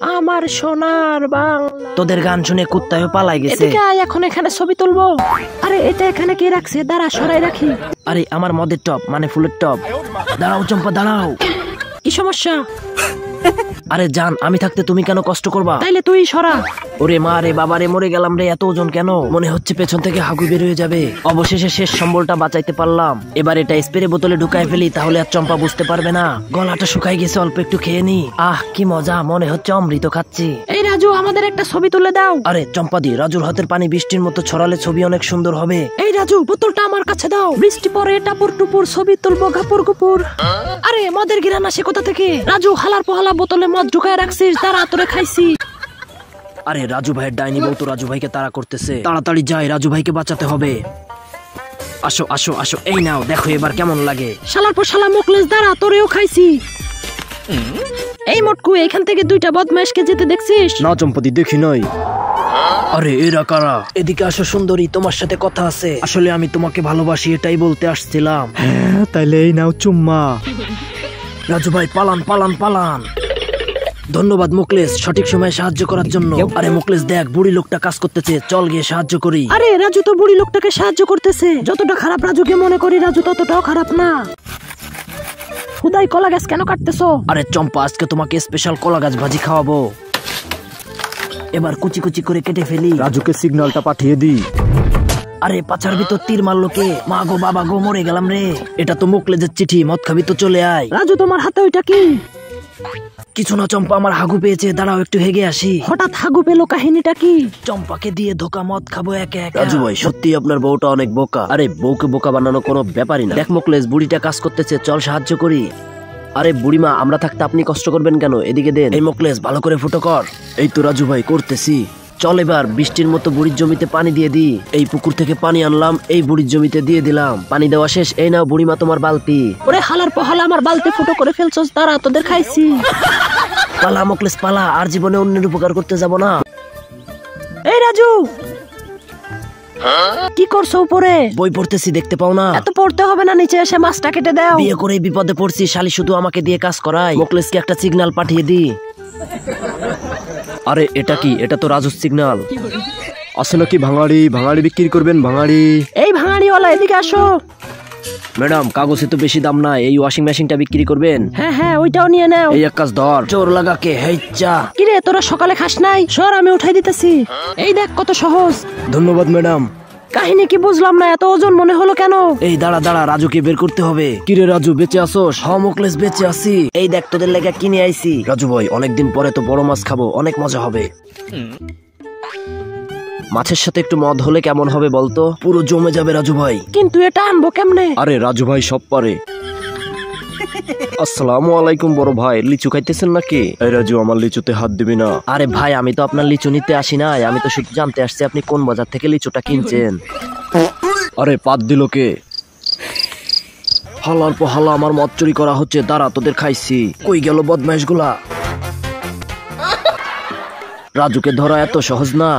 আমার সোনার বাংলা। তোদের গান শুনে কুত্তায় পালাই গেছে। এদিকে আয়, এখন এখানে ছবি তুলবো। আরে এটা এখানে কে রাখছে? দাঁড়া, সরাই রাখি। আরে আমার মদের টপ মানে ফুলের টপ। দাঁড়াও চম্পা দাঁড়াও। কি সমস্যা? আরে জান, আমি থাকতে তুমি কেন কষ্ট করবা? তাইলে তুই সরা। ওরে মা রে বাবা রে, মরে গেলাম রে। এত ওজন কেন? মনে হচ্ছে পেছন থেকে হাগু বের হয়ে যাবে। অবশেষে শেষ সম্বলটা বাঁচাইতে পারলাম। এবার এটা স্প্রে বোতলে ঢুকাই ফেলি, তাহলে আর চম্পা বুঝতে পারবে না। গলাটা শুকাই গেছে, অল্প একটু খেয়ে নি। আহ কি মজা, মনে হচ্ছে অমৃত খাচ্ছি। এই রাজু, আমাদের একটা ছবি তুলে দাও। আরে চম্পা দি, রাজুর হাতের পানি বৃষ্টির মতো ছড়ালে ছবি অনেক সুন্দর হবে। এই রাজু, বোতলটা আমার কাছে দাও। বৃষ্টি পরে টাপুর টুপুর ছবি তুলবো গাপুর গুপুর। আরে মদের গিরান আসে কোথা থেকে? রাজু, হালার পোহালা বোতলে মদ ঢুকায় রাখছিস, তারা তোরে খাইছি। আরে রাজু ভাইয়ের ডাইনি বউ তো রাজু ভাইকে তাড়া করতেছে। তাড়াতাড়ি যাই, রাজু ভাইকে বাঁচাতে হবে। আসো আসো আসো, এই নাও, দেখো এবার কেমন লাগে। শালার পর শালা মুখলেস, দাঁড়া, তোরেও খাইছি। এই মটকু, এখান থেকে দুইটা বদমাইশকে যেতে দেখছিস? না চম্পতি, দেখি নাই। আরে এরা কারা? এদিকে আসো সুন্দরী, তোমার সাথে কথা আছে। আসলে আমি তোমাকে ভালোবাসি, এটাই বলতে আসছিলাম। হ্যাঁ, তাইলে এই নাও চুম্মা। রাজু ভাই পালান পালান পালান। ধন্যবাদ মুকলেশ, সঠিক সময়ে সাহায্য করার জন্য। আরে মুকলেশ দেখ, বুড়ি লোকটা কাজ করতেছে, চল গিয়ে সাহায্য করি। আরে রাজু তো বুড়ি লোকটাকে সাহায্য করতেছে। যতটা খারাপ রাজুকে মনে করি, রাজু ততটাও খারাপ না। হুদাই কলা গাছ কেন কাটতেছো? আরে চম্পা, আজকে তোমাকে স্পেশাল কলা গাছ ভাজি খাওয়াবো। এবার কুচি কুচি করে কেটে ফেলি। রাজুকে সিগন্যালটা পাঠিয়ে দি। আরে পাছার ভিতর তীর মারলো কে? মা গো বাবা গো, মরে গেলাম রে। এটা তো মুকলেজের চিঠি, মদ খাবি তো চলে আয়। রাজু, তোমার হাতে ওইটা কি? কিছু না চম্পা, আমার হাগু পেয়েছে, দাঁড়াও একটু হেগে আসি। হঠাৎ হাগু পেলো, কাহিনীটা কি? চম্পাকে দিয়ে ধোকা, মদ খাবো একে একে। রাজু ভাই, সত্যি আপনার বউটা অনেক বোকা। আরে বউকে বোকা বানানো কোনো ব্যাপারই না। দেখ মুকলেশ, বুড়িটা কাজ করতেছে, চল সাহায্য করি। আরে বুড়িমা, আমরা থাকতে আপনি কষ্ট করবেন কেন? এদিকে দেন। এই মুকলেশ, ভালো করে ফুটো কর। এই তো রাজু ভাই, করতেছি। চল এবার বৃষ্টির মতো বুড়ির জমিতে পানি দিয়ে দি। এই পুকুর থেকে পানি আনলাম, এই বুড়ির জমিতে দিয়ে দিলাম। পানি দেওয়া শেষ, এই নাও বুড়িমা তোমার বালতি। ওরে হালার পোহালা, আমার বালতি ফুটো করে ফেলছস, দাঁড়া, তোদের খাইছি। পালা মুকলেশ পালা, আর জীবনে অন্যের উপকার করতে যাব না। এই রাজু, কি করছো উপরে? বই পড়তেছি, দেখতে পাও না? এত পড়তে হবে না, নিচে এসে মাছটা কেটে দাও। বিয়ে করে বিপদে পড়ছি, শালি শুধু আমাকে দিয়ে কাজ করায়। মুকলেশকে একটা সিগন্যাল পাঠিয়ে দি। আরে এটা কি? এটা তো রাজুর সিগন্যাল। আসে নাকি ভাঙাড়ি? ভাঙাড়ি বিক্রি করবেন? ভাঙাড়ি। এই ভাঙাড়িওয়ালা, এদিকে আসো। ম্যাডাম, কাগজে তো বেশি দাম নাই, এই ওয়াশিং মেশিনটা বিক্রি করবেন? হ্যাঁ হ্যাঁ, ওইটাও নিয়ে নাও। এই এক কাজ ধর, চোর লাগাকে। হেইচা। কিরে, তোরা সকালে খাস নাই? সর, আমি উঠাই দিতেছি। এই দেখ কত সহজ। ধন্যবাদ ম্যাডাম। কাহিনী কি বুঝলাম না, এত ওজন মনে হলো কেন? এই দাঁড়া দাঁড়া, রাজুকে বের করতে হবে। কিরে রাজু, বেঁচে আসোস? হ্যাঁ মুকলেশ, বেঁচে আছি। এই দেখ, তোদের লেগে কিনে আইছি। রাজু ভাই, অনেকদিন পরে তো বড় মাছ খাবো, অনেক মজা হবে। মাছের সাথে একটু মদ হলে কেমন হবে বলতো? পুরো জমে যাবে রাজু ভাই। কিন্তু এটা আনবো কেমনে? আরে রাজু ভাই সব পারে। আসসালামু আলাইকুম বড় ভাই, লিচু খাইতেছেন নাকি? এই রাজু, আমার লিচুতে হাত দিবি না। আরে ভাই, আমি তো আপনার লিচু নিতে আসি নাই, আমি তো শুধু জানতে আসছি আপনি কোন বাজার থেকে লিচুটা কিনছেন। আরে পাত দিল কে? হালার পহালা, আমার মদ চুরি করা হচ্ছে, দাঁড়া তোদের খাইছি। কই গেল বদমাইশ গুলা? রাজুকে ধরা এত সহজ না।